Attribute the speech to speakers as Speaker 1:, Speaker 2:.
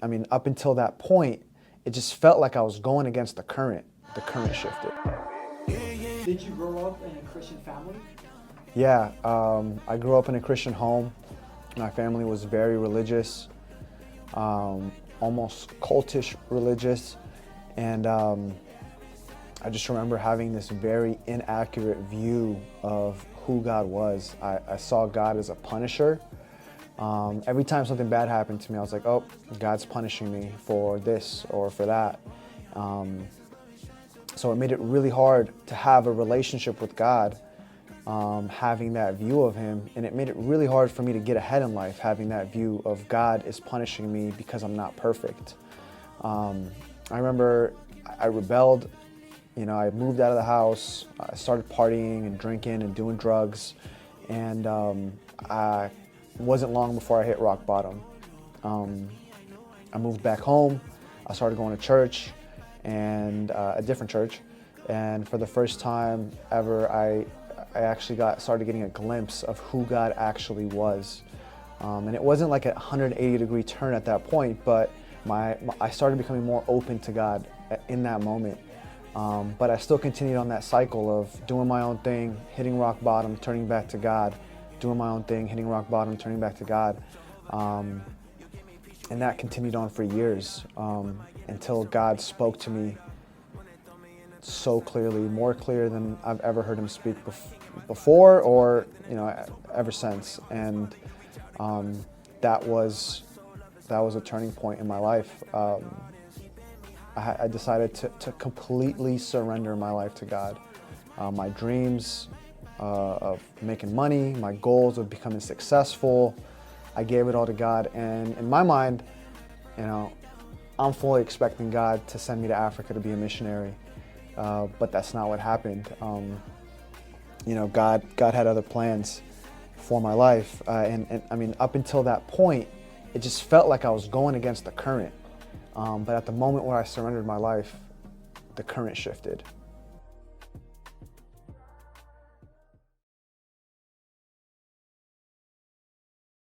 Speaker 1: I mean, up until that point, it just felt like I was going against the current. The current shifted.
Speaker 2: Did you grow up in a Christian family?
Speaker 1: Yeah, I grew up in a Christian home. My family was very religious, almost cultish religious. And I just remember having this very inaccurate view of who God was. I saw God as a punisher. Every time something bad happened to me, I was like, oh, God's punishing me for this or for that. So it made it really hard to have a relationship with God, having that view of Him. And it made it really hard for me to get ahead in life, having that view of God is punishing me because I'm not perfect. I remember I rebelled. You know, I moved out of the house. I started partying and drinking and doing drugs. And I wasn't long before I hit rock bottom. I moved back home. I started going to church, and a different church. And for the first time ever, I actually started getting a glimpse of who God actually was. And it wasn't like a 180-degree turn at that point, but I started becoming more open to God in that moment. But I still continued on that cycle of doing my own thing, hitting rock bottom, turning back to God, doing my own thing, hitting rock bottom, turning back to God. And that continued on for years until God spoke to me so clearly, more clear than I've ever heard Him speak before or ever since. And that was a turning point in my life. I decided to completely surrender my life to God. My dreams of making money, my goals of becoming successful, I gave it all to God. And in my mind, I'm fully expecting God to send me to Africa to be a missionary. But that's not what happened. God had other plans for my life. And I mean, up until that point, it just felt like I was going against the current. But at the moment where I surrendered my life, the current shifted.